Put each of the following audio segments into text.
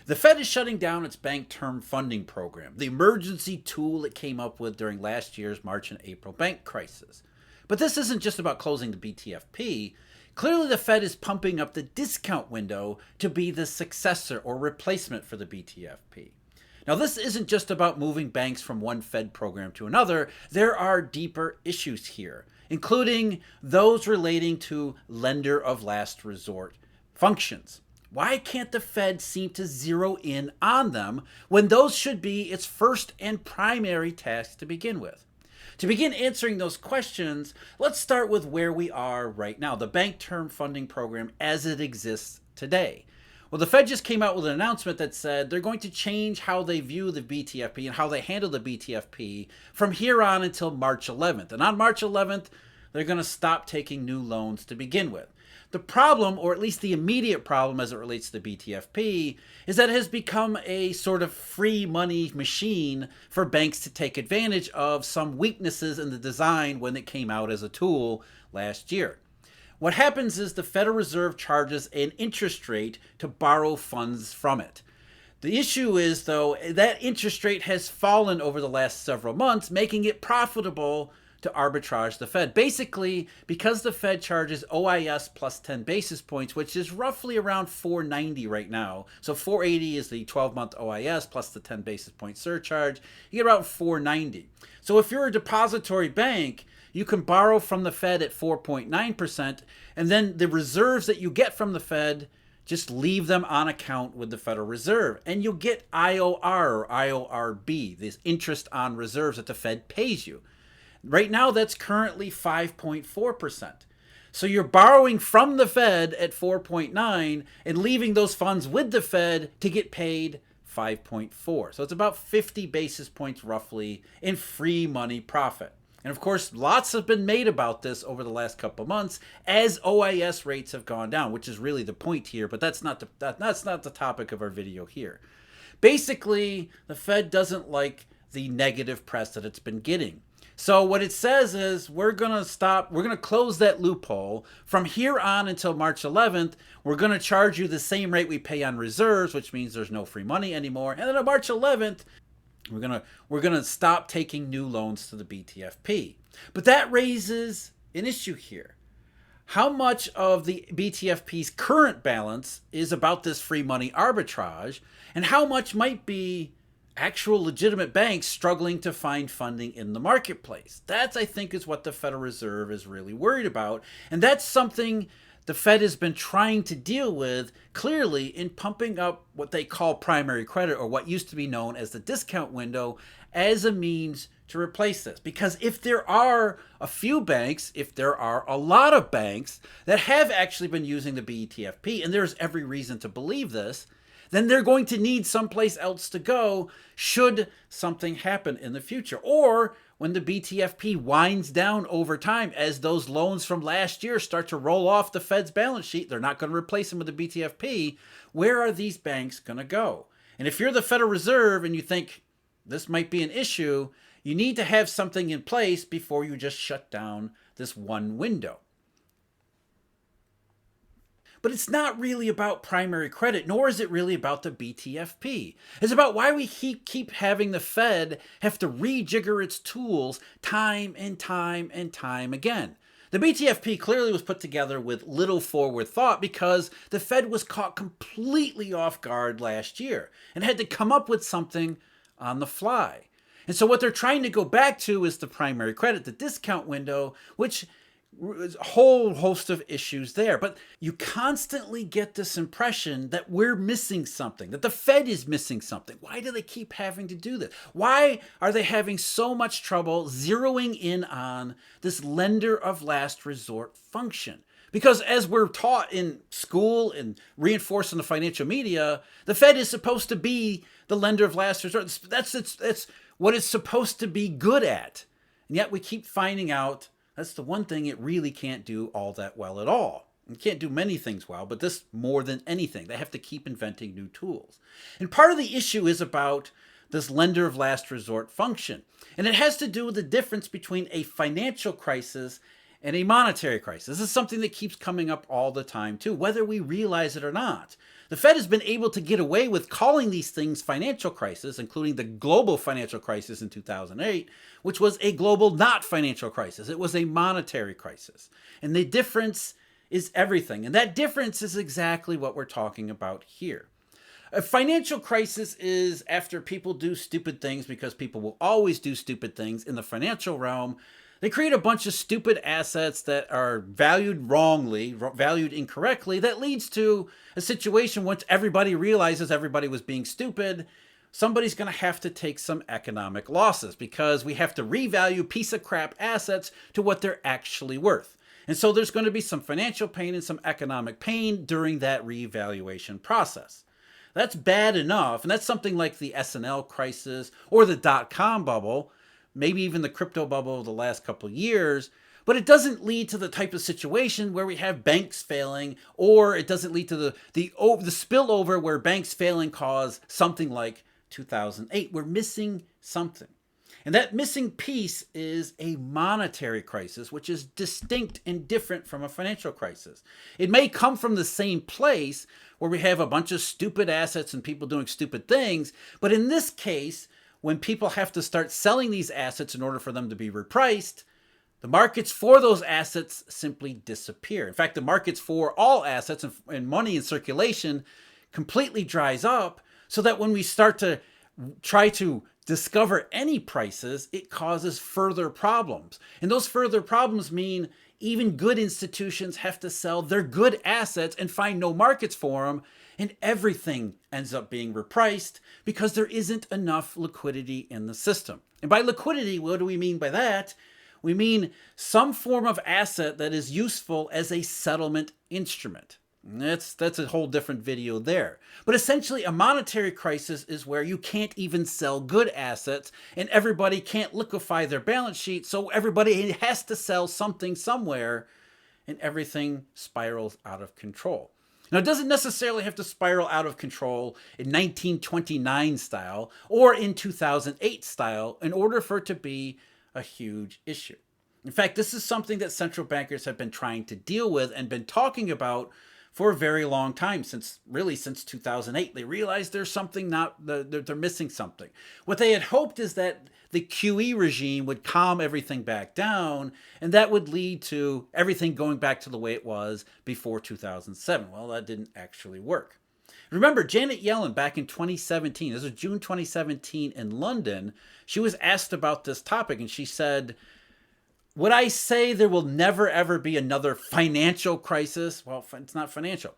The Fed is shutting down its bank term funding program, the emergency tool it came up with during last year's March and April bank crisis. But this isn't just about closing the BTFP. Clearly, the Fed is pumping up the discount window to be the successor or replacement for the BTFP. Now, this isn't just about moving banks from one Fed program to another. There are deeper issues here, including those relating to lender of last resort functions. Why can't the Fed seem to zero in on them when those should be its first and primary task to begin with? To begin answering those questions, let's start with where we are right now, the bank term funding program as it exists today. Well, the Fed just came out with an announcement that said they're going to change how they view the BTFP and how they handle the BTFP from here on until March 11th. And on March 11th, they're going to stop taking new loans to begin with. The problem, or at least the immediate problem as it relates to the BTFP, is that it has become a sort of free money machine for banks to take advantage of some weaknesses in the design when it came out as a tool last year. What happens is the Federal Reserve charges an interest rate to borrow funds from it. The issue is, though, that interest rate has fallen over the last several months, making it profitable to arbitrage the Fed. Basically, because the Fed charges OIS plus 10 basis points, which is roughly around 490 right now. So 480 is the 12-month OIS plus the 10 basis point surcharge. You get about 490. So if you're a depository bank, you can borrow from the Fed at 4.9%, and then the reserves that you get from the Fed, just leave them on account with the Federal Reserve. And you'll get IOR or IORB, this interest on reserves that the Fed pays you. Right now, that's currently 5.4%. So you're borrowing from the Fed at 4.9 and leaving those funds with the Fed to get paid 5.4. So it's about 50 basis points roughly in free money profit. And of course, lots have been made about this over the last couple of months as OIS rates have gone down, which is really the point here, but that's not the topic of our video here. Basically, the Fed doesn't like the negative press that it's been getting. So what it says is we're going to close that loophole. From here on until March 11th, we're going to charge you the same rate we pay on reserves, which means there's no free money anymore. And then on March 11th, we're going to stop taking new loans to the BTFP. But that raises an issue here. How much of the BTFP's current balance is about this free money arbitrage, and how much might be actual legitimate banks struggling to find funding in the marketplace? That's, I think, is what the Federal Reserve is really worried about. And that's something the Fed has been trying to deal with clearly in pumping up what they call primary credit, or what used to be known as the discount window, as a means to replace this. Because if there are a few banks, if there are a lot of banks that have actually been using the BTFP, and there's every reason to believe this, then they're going to need someplace else to go should something happen in the future. Or when the BTFP winds down over time, as those loans from last year start to roll off the Fed's balance sheet, they're not going to replace them with the BTFP. Where are these banks going to go? And if you're the Federal Reserve and you think this might be an issue, you need to have something in place before you just shut down this one window. But it's not really about primary credit, nor is it really about the BTFP. It's about why we keep having the Fed have to rejigger its tools time and time and time again. The BTFP clearly was put together with little forward thought because the Fed was caught completely off guard last year and had to come up with something on the fly. And so what they're trying to go back to is the primary credit, the discount window, which a whole host of issues there. But you constantly get this impression that we're missing something, that the Fed is missing something. Why do they keep having to do this? Why are they having so much trouble zeroing in on this lender of last resort function? Because as we're taught in school and reinforced in the financial media, the Fed is supposed to be the lender of last resort. That's what it's supposed to be good at. And yet we keep finding out that's the one thing it really can't do all that well at all. It can't do many things well, but this more than anything. They have to keep inventing new tools. And part of the issue is about this lender of last resort function. And it has to do with the difference between a financial crisis and a monetary crisis. This is something that keeps coming up all the time too, whether we realize it or not. The Fed has been able to get away with calling these things financial crises, including the global financial crisis in 2008, which was a global not financial crisis. It was a monetary crisis. And the difference is everything. And that difference is exactly what we're talking about here. A financial crisis is after people do stupid things, because people will always do stupid things in the financial realm. They create a bunch of stupid assets that are valued wrongly, valued incorrectly, that leads to a situation once everybody realizes everybody was being stupid, somebody's going to have to take some economic losses because we have to revalue piece of crap assets to what they're actually worth. And so there's going to be some financial pain and some economic pain during that revaluation process. That's bad enough, and that's something like the S&L crisis or the dot-com bubble, maybe even the crypto bubble of the last couple of years, but it doesn't lead to the type of situation where we have banks failing, or it doesn't lead to the spillover where banks failing cause something like 2008. We're missing something. And that missing piece is a monetary crisis, which is distinct and different from a financial crisis. It may come from the same place where we have a bunch of stupid assets and people doing stupid things, but in this case, when people have to start selling these assets in order for them to be repriced, the markets for those assets simply disappear. In fact, the markets for all assets and money in circulation completely dries up, so that when we start to try to discover any prices, it causes further problems. And those further problems mean even good institutions have to sell their good assets and find no markets for them, and everything ends up being repriced because there isn't enough liquidity in the system. And by liquidity, what do we mean by that? We mean some form of asset that is useful as a settlement instrument. That's a whole different video there. But essentially, a monetary crisis is where you can't even sell good assets and everybody can't liquefy their balance sheet, so everybody has to sell something somewhere, and everything spirals out of control. Now, it doesn't necessarily have to spiral out of control in 1929 style or in 2008 style in order for it to be a huge issue. In fact, this is something that central bankers have been trying to deal with and been talking about for a very long time, since 2008. They realized there's something they're missing something. What they had hoped is that the QE regime would calm everything back down, and that would lead to everything going back to the way it was before 2007. Well, that didn't actually work. Remember, Janet Yellen back in 2017, this was June 2017 in London, she was asked about this topic, and she said, would I say there will never, ever be another financial crisis? Well, it's not financial.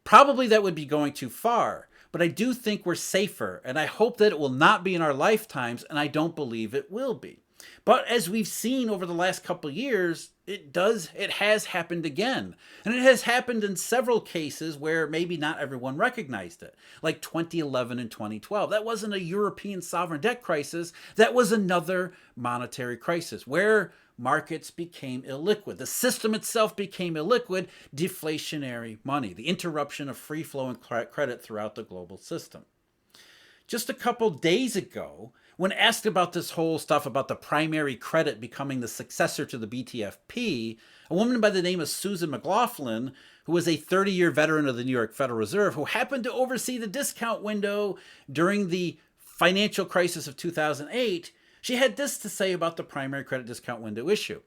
Probably that would be going too far, but I do think we're safer, and I hope that it will not be in our lifetimes, and I don't believe it will be. But as we've seen over the last couple of years, it has happened again. And it has happened in several cases where maybe not everyone recognized it, like 2011 and 2012. That wasn't a European sovereign debt crisis. That was another monetary crisis where markets became illiquid. The system itself became illiquid, deflationary money, the interruption of free flowing credit throughout the global system. Just a couple days ago, when asked about this whole stuff about the primary credit becoming the successor to the BTFP, a woman by the name of Susan McLaughlin, who was a 30-year veteran of the New York Federal Reserve, who happened to oversee the discount window during the financial crisis of 2008, she had this to say about the primary credit discount window issue.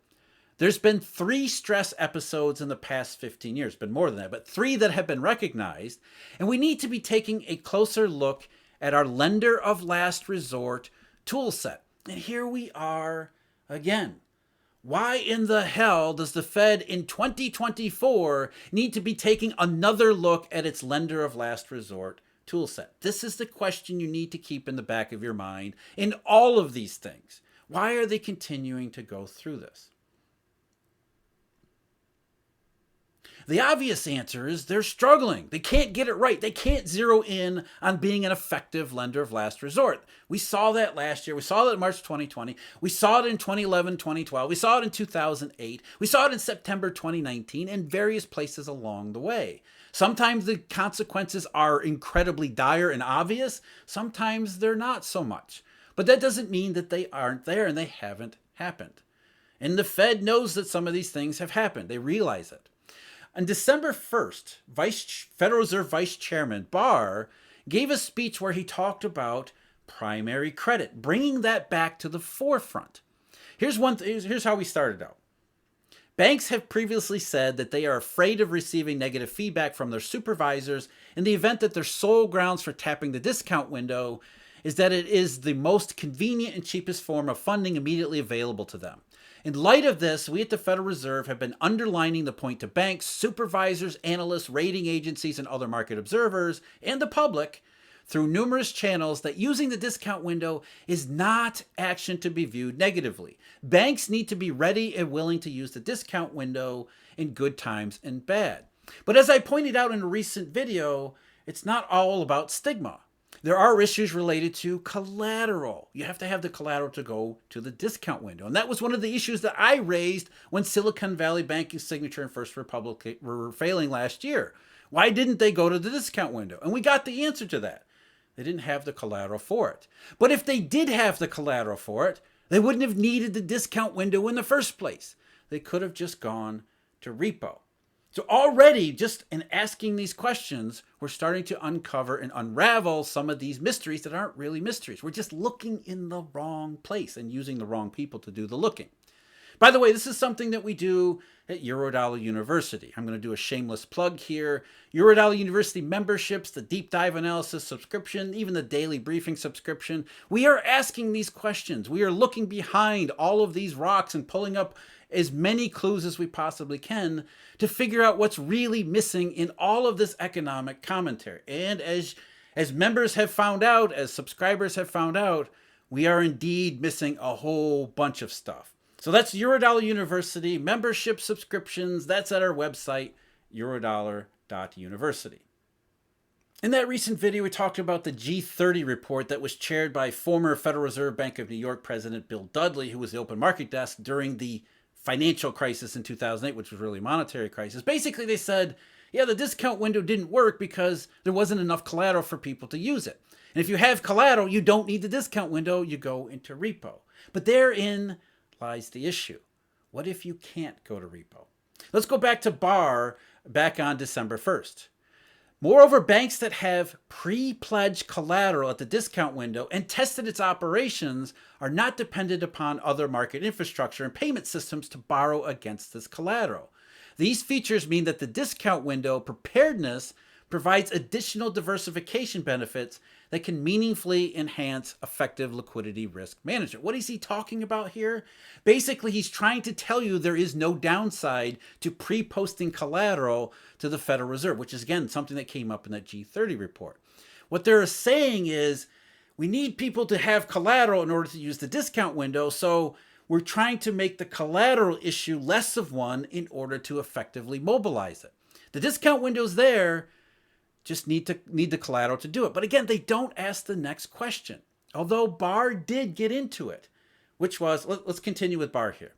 There's been 3 stress episodes in the past 15 years, been more than that, but 3 that have been recognized, and we need to be taking a closer look at our lender of last resort tool set. And here we are again. Why in the hell does the Fed in 2024 need to be taking another look at its lender of last resort tool set? This is the question you need to keep in the back of your mind in all of these things. Why are they continuing to go through this? The obvious answer is they're struggling. They can't get it right. They can't zero in on being an effective lender of last resort. We saw that last year. We saw that in March 2020. We saw it in 2011, 2012. We saw it in 2008. We saw it in September 2019 and various places along the way. Sometimes the consequences are incredibly dire and obvious. Sometimes they're not so much. But that doesn't mean that they aren't there and they haven't happened. And the Fed knows that some of these things have happened. They realize it. On December 1st, Federal Reserve Vice Chairman Barr gave a speech where he talked about primary credit, bringing that back to the forefront. Here's how we started out. Banks have previously said that they are afraid of receiving negative feedback from their supervisors in the event that their sole grounds for tapping the discount window is that it is the most convenient and cheapest form of funding immediately available to them. In light of this, we at the Federal Reserve have been underlining the point to banks, supervisors, analysts, rating agencies, and other market observers, and the public through numerous channels that using the discount window is not action to be viewed negatively. Banks need to be ready and willing to use the discount window in good times and bad. But as I pointed out in a recent video, it's not all about stigma. There are issues related to collateral. You have to have the collateral to go to the discount window. And that was one of the issues that I raised when Silicon Valley Banking, Signature, and First Republic were failing last year. Why didn't they go to the discount window? And we got the answer to that. They didn't have the collateral for it. But if they did have the collateral for it, they wouldn't have needed the discount window in the first place. They could have just gone to repo. So already, just in asking these questions, we're starting to uncover and unravel some of these mysteries that aren't really mysteries. We're just looking in the wrong place and using the wrong people to do the looking. By the way, this is something that we do at Eurodollar University. I'm going to do a shameless plug here. Eurodollar University memberships, the deep dive analysis subscription, even the daily briefing subscription. We are asking these questions. We are looking behind all of these rocks and pulling up as many clues as we possibly can to figure out what's really missing in all of this economic commentary. And as members have found out, as subscribers have found out, we are indeed missing a whole bunch of stuff. So that's Eurodollar University, membership subscriptions. That's at our website, eurodollar.university. In that recent video, we talked about the G30 report that was chaired by former Federal Reserve Bank of New York President Bill Dudley, who was the open market desk during the financial crisis in 2008, which was really a monetary crisis. Basically, they said, yeah, the discount window didn't work because there wasn't enough collateral for people to use it. And if you have collateral, you don't need the discount window, you go into repo. But therein lies the issue. What if you can't go to repo? Let's go back to Barr back on December 1st. Moreover, banks that have pre-pledged collateral at the discount window and tested its operations are not dependent upon other market infrastructure and payment systems to borrow against this collateral. These features mean that the discount window preparedness provides additional diversification benefits that can meaningfully enhance effective liquidity risk management. What is he talking about here? Basically, he's trying to tell you there is no downside to pre-posting collateral to the Federal Reserve, which is, again, something that came up in that G30 report. What they're saying is we need people to have collateral in order to use the discount window, so we're trying to make the collateral issue less of one in order to effectively mobilize it. The discount window's there, just need the collateral to do it. But again, they don't ask the next question. Although Barr did get into it, which was, let's continue with Barr here.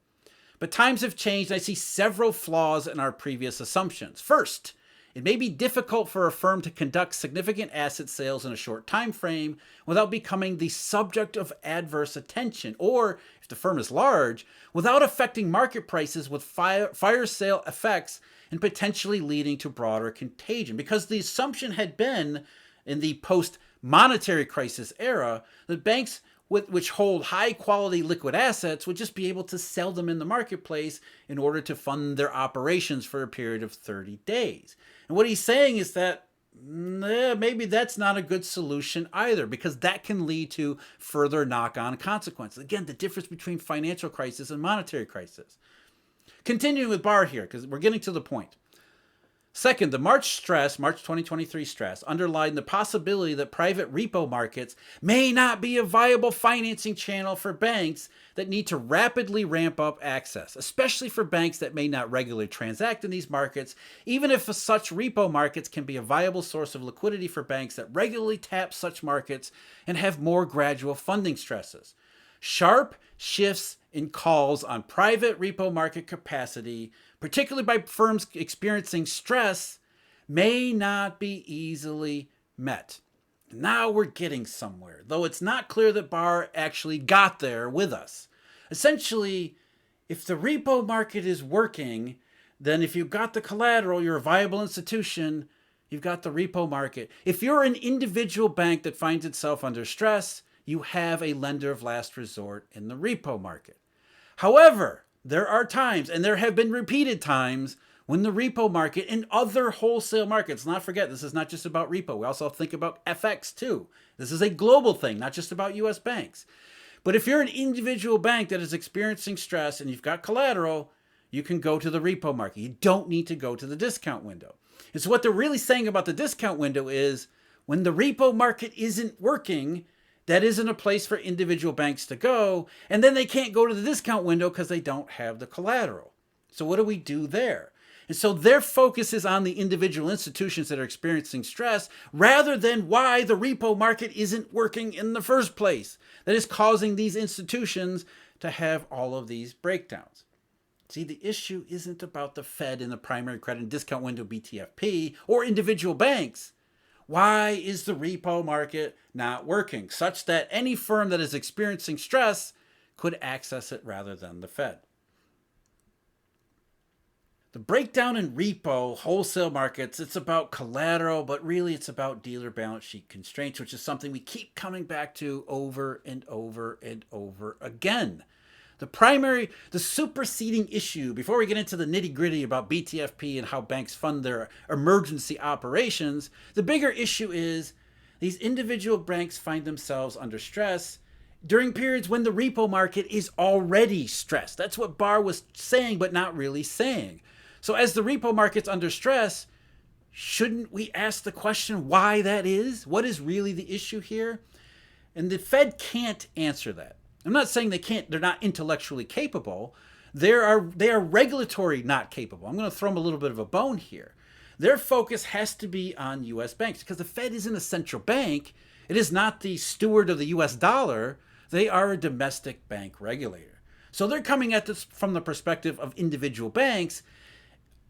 But times have changed, and I see several flaws in our previous assumptions. First, it may be difficult for a firm to conduct significant asset sales in a short time frame without becoming the subject of adverse attention, or if the firm is large, without affecting market prices with fire sale effects and potentially leading to broader contagion. Because the assumption had been in the post-monetary crisis era that banks which hold high-quality liquid assets would just be able to sell them in the marketplace in order to fund their operations for a period of 30 days. And what he's saying is that maybe that's not a good solution either, because that can lead to further knock-on consequences. Again, the difference between financial crisis and monetary crisis. Continuing with Barr here, because we're getting to the point. Second, the March 2023 stress, underlined the possibility that private repo markets may not be a viable financing channel for banks that need to rapidly ramp up access, especially for banks that may not regularly transact in these markets, even if such repo markets can be a viable source of liquidity for banks that regularly tap such markets and have more gradual funding stresses. Sharp shifts in calls on private repo market capacity, particularly by firms experiencing stress, may not be easily met. Now we're getting somewhere, though it's not clear that Barr actually got there with us. Essentially, If the repo market is working, then if you've got the collateral, you're a viable institution, you've got the repo market. If you're an individual bank that finds itself under stress, you have a lender of last resort in the repo market. However, there are times, and there have been repeated times, when the repo market and other wholesale markets, not forget, this is not just about repo. We also think about FX too. This is a global thing, not just about US banks. But if you're an individual bank that is experiencing stress and you've got collateral, you can go to the repo market. You don't need to go to the discount window. And so what they're really saying about the discount window is when the repo market isn't working, that isn't a place for individual banks to go. And then they can't go to the discount window because they don't have the collateral. So what do we do there? And so their focus is on the individual institutions that are experiencing stress rather than why the repo market isn't working in the first place. That is causing these institutions to have all of these breakdowns. See, the issue isn't about the Fed and the primary credit and discount window BTFP or individual banks. Why is the repo market not working such that any firm that is experiencing stress could access it rather than the Fed? The breakdown in repo wholesale markets, it's about collateral, but really it's about dealer balance sheet constraints, which is something we keep coming back to over and over and over again. The superseding issue, before we get into the nitty gritty about BTFP and how banks fund their emergency operations, the bigger issue is these individual banks find themselves under stress during periods when the repo market is already stressed. That's what Barr was saying, but not really saying. So as the repo market's under stress, shouldn't we ask the question why that is? What is really the issue here? And the Fed can't answer that. I'm not saying they're not intellectually capable. They are regulatory not capable. I'm going to throw them a little bit of a bone here. Their focus has to be on US banks because the Fed isn't a central bank. It is not the steward of the US dollar. They are a domestic bank regulator. So they're coming at this from the perspective of individual banks.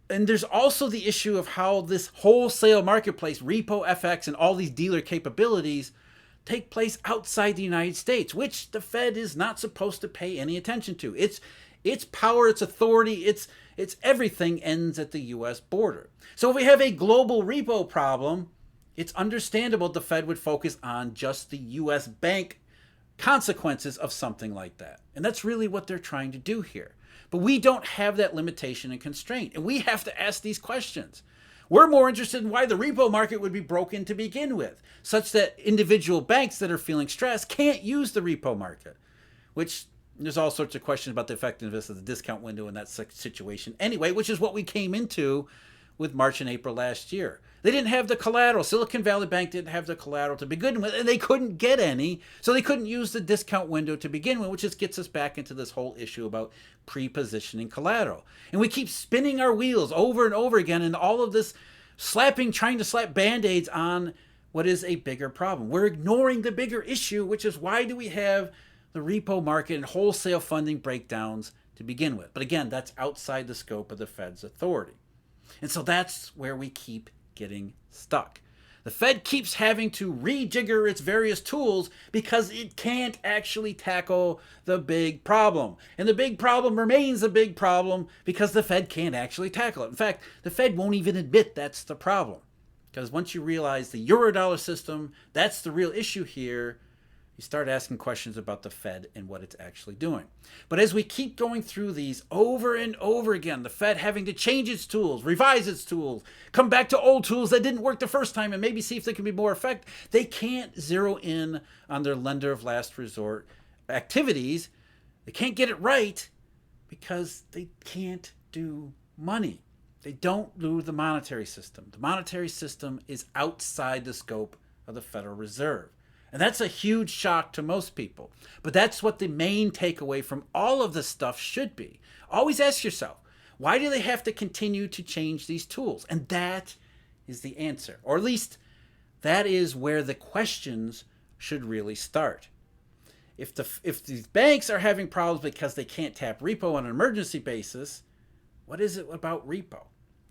And there's also the issue of how this wholesale marketplace, repo, FX, and all these dealer capabilities take place outside the United States, which the Fed is not supposed to pay any attention to. Its power, its authority, its everything ends at the US border. So if we have a global repo problem, it's understandable the Fed would focus on just the US bank consequences of something like that. And that's really what they're trying to do here. But we don't have that limitation and constraint, and we have to ask these questions. We're more interested in why the repo market would be broken to begin with, such that individual banks that are feeling stressed can't use the repo market, which there's all sorts of questions about the effectiveness of the discount window in that situation anyway, which is what we came into with March and April last year. They didn't have the collateral. Silicon Valley Bank didn't have the collateral to begin with, and they couldn't get any, so they couldn't use the discount window to begin with, which just gets us back into this whole issue about pre-positioning collateral. And we keep spinning our wheels over and over again, and all of this trying to slap Band-Aids on what is a bigger problem. We're ignoring the bigger issue, which is why do we have the repo market and wholesale funding breakdowns to begin with? But again, that's outside the scope of the Fed's authority. And so that's where we keep getting stuck. The Fed keeps having to rejigger its various tools because it can't actually tackle the big problem. And the big problem remains a big problem because the Fed can't actually tackle it. In fact, the Fed won't even admit that's the problem. Because once you realize the Eurodollar system, that's the real issue here, you start asking questions about the Fed and what it's actually doing. But as we keep going through these over and over again, the Fed having to change its tools, revise its tools, come back to old tools that didn't work the first time and maybe see if they can be more effective, they can't zero in on their lender of last resort activities. They can't get it right because they can't do money. They don't do the monetary system. The monetary system is outside the scope of the Federal Reserve. And that's a huge shock to most people. But that's what the main takeaway from all of this stuff should be. Always ask yourself, why do they have to continue to change these tools? And that is the answer. Or at least that is where the questions should really start. If these banks are having problems because they can't tap repo on an emergency basis, what is it about repo?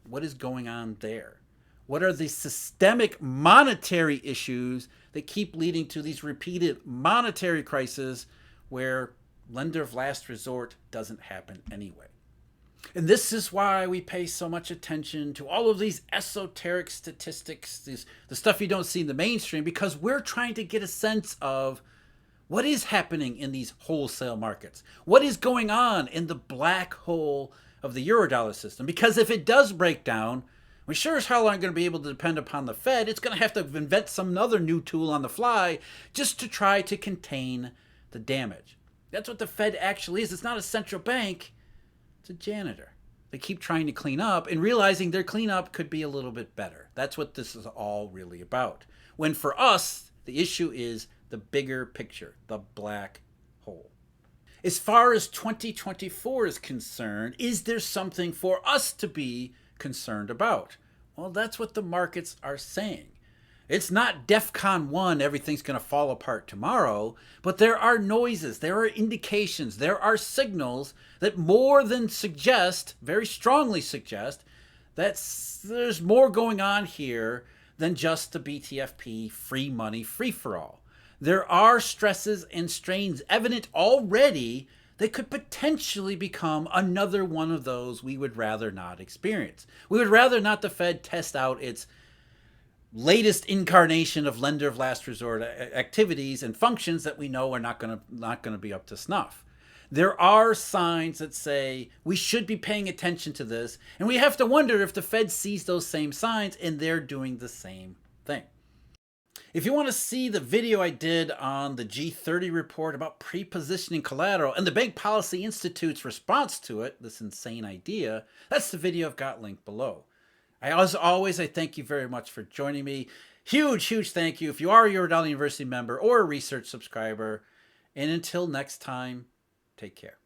What is going on there? What are the systemic monetary issues that keep leading to these repeated monetary crises where lender of last resort doesn't happen anyway. And this is why we pay so much attention to all of these esoteric statistics, the stuff you don't see in the mainstream, because we're trying to get a sense of what is happening in these wholesale markets. What is going on in the black hole of the Eurodollar system? Because if it does break down, we sure as hell aren't going to be able to depend upon the Fed. It's going to have to invent some other new tool on the fly just to try to contain the damage. That's what the Fed actually is. It's not a central bank. It's a janitor. They keep trying to clean up and realizing their cleanup could be a little bit better. That's what this is all really about. When for us, the issue is the bigger picture, the black hole. As far as 2024 is concerned, is there something for us to be concerned about? Well, that's what the markets are saying. It's not DEFCON 1, everything's going to fall apart tomorrow, but there are noises, there are indications, there are signals that more than suggest, very strongly suggest, that there's more going on here than just the BTFP free money free-for-all. There are stresses and strains evident already that could potentially become another one of those we would rather not experience. We would rather not the Fed test out its latest incarnation of lender of last resort activities and functions that we know are not going to be up to snuff. There are signs that say we should be paying attention to this, and we have to wonder if the Fed sees those same signs and they're doing the same thing. If you want to see the video I did on the G30 report about pre-positioning collateral and the Bank Policy Institute's response to it, this insane idea, that's the video I've got linked below. As always, I thank you very much for joining me. Huge thank you if you are a Eurodollar University member or a research subscriber. And until next time, take care.